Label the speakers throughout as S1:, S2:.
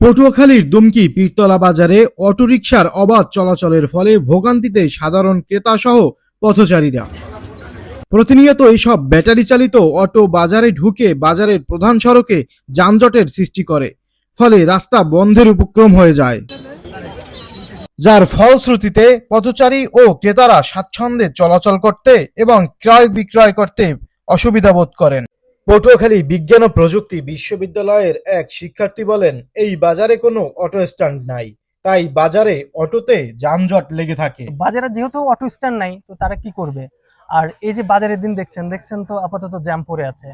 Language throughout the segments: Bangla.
S1: পটুয়াখালীর দুমকি পীরতলা বাজারে অটোরিকশার অবাধ চলাচলের ফলে ভোগান্তিতে সাধারণ ক্রেতা সহ পথচারীরা। প্রতিনিয়ত এইসব ব্যাটারি চালিত অটো বাজারে ঢুকে বাজারের প্রধান সড়কে যানজটের সৃষ্টি করে, ফলে রাস্তা বন্ধের উপক্রম হয়ে যায়, যার ফলশ্রুতিতে পথচারী ও ক্রেতারা স্বাচ্ছন্দ্যে চলাচল করতে এবং ক্রয় বিক্রয় করতে অসুবিধা বোধ করেন। পটুয়াখালী বিজ্ঞান ও প্রযুক্তি বিশ্ববিদ্যালয়ের এক শিক্ষার্থী বলেন, এই বাজারে কোনো অটো স্ট্যান্ড নাই, তাই বাজারে অটোতে যানজট লেগে থাকে।
S2: বাজারে যেহেতু অটো স্ট্যান্ড নাই, তো তারা কি করবে? আর এই যে বাজারের দিন দেখছেন তো আপাতত জ্যাম পড়ে আছে।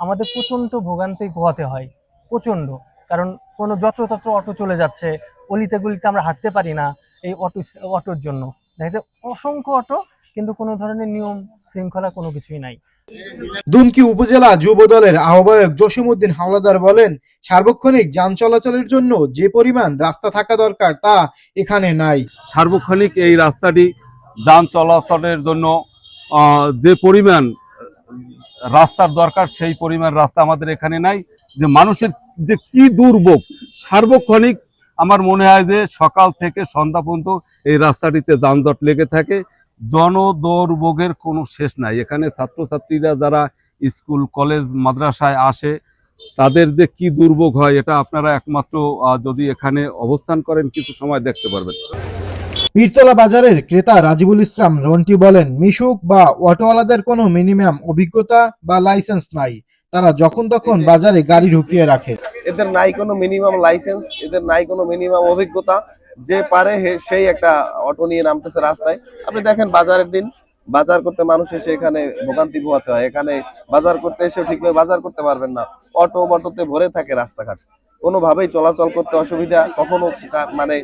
S2: আমাদের প্রচন্ড ভোগান্তি পোহাতে হয়, প্রচন্ড। কারণ কোনো যত্রতত্র অটো চলে যাচ্ছে, অলিতে গলিতে আমরা হাঁটতে পারি না এই অটোর জন্য। দেখা যায় অসংখ্য অটো, কিন্তু কোনো ধরনের নিয়ম শৃঙ্খলা কোনো কিছুই নাই।
S1: দুমকি উপজেলা যুব দলের আহ্বায়ক জসিমউদ্দিন হাওলাদার বলেন, সার্বক্ষণিক যান চলাচলের জন্য যে পরিমাণ রাস্তা থাকা দরকার তা এখানে নাই।
S3: সার্বক্ষণিক এই রাস্তাটি যান চলাচলের জন্য যে পরিমাণ রাস্তার দরকার সেই পরিমাণ রাস্তা আমাদের এখানে নাই। যে মানুষের যে কি দুর্ভোগ, সার্বক্ষণিক আমার মনে হয় যে সকাল থেকে সন্ধ্যা পর্যন্ত এই রাস্তাটিতে যানজট লেগে থাকে। জনদুর্ভোগের কোনো শেষ নাই। এখানে ছাত্রছাত্রীরা যারা স্কুল কলেজ মাদ্রাসায় আসে তাদের যে কি দুর্ভোগ হয় এটা আপনারা একমাত্র যদি এখানে অবস্থান করেন কিছু সময় দেখতে পারবেন।
S1: পীরতলা বাজারের ক্রেতা রাজিবুল ইসলাম রন্টি বলেন, মিশুক বা অটোওয়ালাদের কোনো মিনিমাম অভিজ্ঞতা বা লাইসেন্স নাই, তারা যখন তখন বাজারে গাড়ি ঢুকিয়ে রাখে।
S4: এদের নাই কোনো মিনিমাম লাইসেন্স, এদের নাই কোনো মিনিমাম অভিজ্ঞতা। যে পারে সেই একটা অটো নিয়ে নামতেছে রাস্তায়। আপনি দেখেন বাজারের দিন বাজার করতে মানুষ এসে এখানে ভোগান্তি পোহাতে হয়। এখানে বাজার করতে এসে ঠিকভাবে বাজার করতে পারবেন না, অটোতে ভরে থাকে রাস্তাঘাট, কোনোভাবেই চলাচল করতে অসুবিধা। কখনো মানে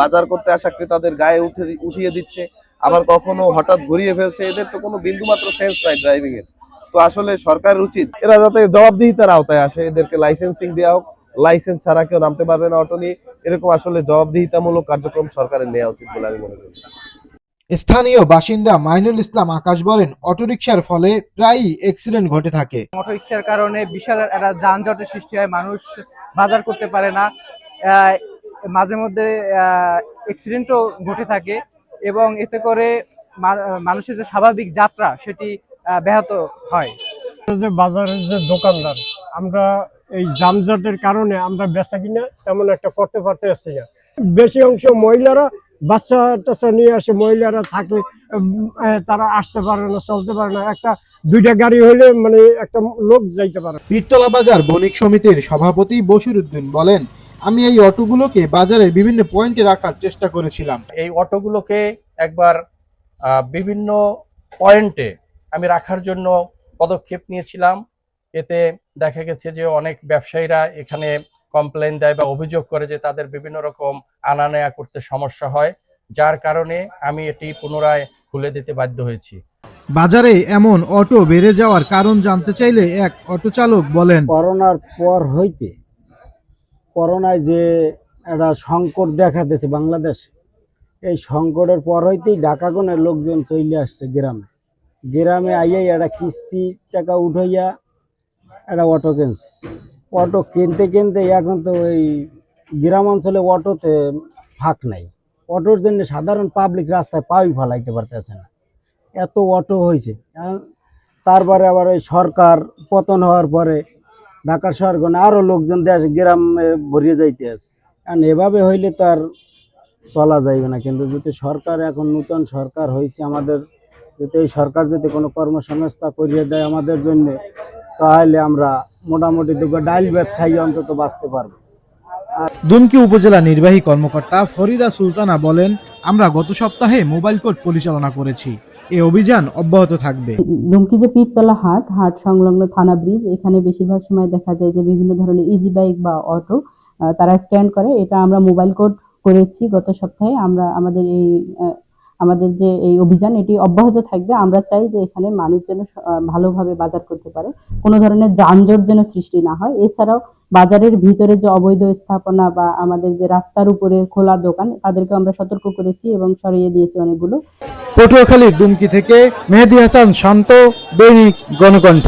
S4: বাজার করতে আসা ক্রেতাদের গায়ে উঠিয়ে দিচ্ছে, আবার কখনো হঠাৎ ঘুরিয়ে ফেলছে। এদের তো কোনো বিন্দুমাত্র সেন্স নাই ড্রাইভিং এর। তো আসলে সরকারের উচিত এরা যাতে জবাবদিহিতার আওতায় আসে, এদেরকে লাইসেন্সিং দেওয়া হোক। লাইসেন্স ছাড়া কেউ নামতে পারবে না অটো নিয়ে, এরকম আসলে জবাবদিহিতামূলক কার্যক্রম সরকারের নেওয়া উচিত বলে আমি মনে করি।
S1: স্থানীয় বাসিন্দা মাইনুল ইসলাম আকাশ বলেন, অটোরিকশার ফলে প্রায়ই অ্যাক্সিডেন্ট ঘটে থাকে।
S5: অটোরিকশার কারণে বিশাল একটা যানজটের সৃষ্টি হয়, মানুষ বাজার করতে পারে না, মাঝে মধ্যে অ্যাক্সিডেন্টও ঘটে থাকে, এবং এতে করে মানুষের যে স্বাভাবিক যাত্রা সেটি ব্যাহত হয়।
S6: যে বাজারের যে দোকানদার, আমরা এই যানজটের কারণে আমরা বেচা কিনা তেমন একটা করতে পারতেছি না। বেশি অংশ মহিলারা বাচ্চা টাচ্চা নিয়ে আসে, মহিলারা থাকে, তারা আসতে পারে না, চলতে পারে না। একটা দুইটা গাড়ি হইলে মানে একটা লোক যাইতে পারে।
S1: পীরতলা বাজার বণিক সমিতির সভাপতি বশিরউদ্দিন বলেন, আমি এই অটোগুলোকে বাজারের বিভিন্ন পয়েন্টে রাখার চেষ্টা করেছিলাম।
S7: এই অটোগুলোকে একবার বিভিন্ন পয়েন্টে আমি রাখার জন্য পদক্ষেপ নিয়েছিলাম। এতে দেখা গেছে যে অনেক ব্যবসায়ীরা এখানে কমপ্লেইন দেয় বা অভিযোগ করে যে তাদের বিভিন্ন রকম আনা নেয়া করতে সমস্যা হয়, যার কারণে আমি এটি পুনরায় খুলে দিতে বাধ্য হয়েছি।
S1: বাজারে এমন অটো বেড়ে যাওয়ার কারণ জানতে চাইলে এক অটো চালক বলেন,
S8: করোনার পর হইতে করোনায় যে একটা সংকট দেখা দিয়েছে বাংলাদেশে, এই সংকটের পর হইতেই ঢাকাগণের লোকজন চলে আসছে গ্রামে আইয়াই একটা কিস্তি টাকা উঠাইয়া একটা অটো কিনছে। অটো কিনতে এখন তো ওই গ্রাম অঞ্চলে অটোতে ফাঁক নাই। অটোর জন্য সাধারণ পাবলিক রাস্তায় পাই ফেলাইতে পারতেছে না, এত অটো হয়েছে। তারপরে আবার ওই সরকার পতন হওয়ার পরে ঢাকা শহরগণে আরও লোকজন দেশে গ্রামে ভরিয়ে যাইতে আছে। কারণ এভাবে হইলে তো আর চলা যাইবে না। কিন্তু যদি সরকার, এখন নূতন সরকার হয়েছে আমাদের, যদি এই সরকার যদি কোনো কর্মসংস্থা করিয়ে দেয় আমাদের জন্য, তাহলে আমরা মোটামুটি দুটো ডাইল ভাত খাই অন্তত বাঁচতে পারবো।
S1: দুমকি উপজেলা নির্বাহী কর্মকর্তা ফরিদা সুলতানা বলেন, আমরা গত সপ্তাহে মোবাইল কোর্ট পরিচালনা করেছি, এই অভিযান অব্যাহত থাকবে।
S9: দুমকি যে পীরতলা হাট সংলগ্ন থানা ব্রিজ, এখানে বেশিরভাগ সময় দেখা যায় যে বিভিন্ন ধরনের ইজি বাইক বা অটো তারা স্ট্যান্ড করে। এটা আমরা মোবাইল কোড করেছি গত সপ্তাহে। আমরা আমাদের যে এই অভিযান এটি অব্যাহত থাকবে। আমরা চাই যে এখানে মানুষ যেন ভালোভাবে বাজার করতে পারে, কোনো ধরনের যানজট যেন সৃষ্টি না হয়। এছাড়াও বাজারের ভিতরে যে অবৈধ স্থাপনা বা আমাদের যে রাস্তার উপরে খোলা দোকান, তাদেরকে আমরা সতর্ক করেছি এবং সরিয়ে দিয়েছি অনেকগুলো।
S1: পটুয়াখালীর দুমকি থেকে মেহেদী হাসান শান্ত, দৈনিক গণকণ্ঠ।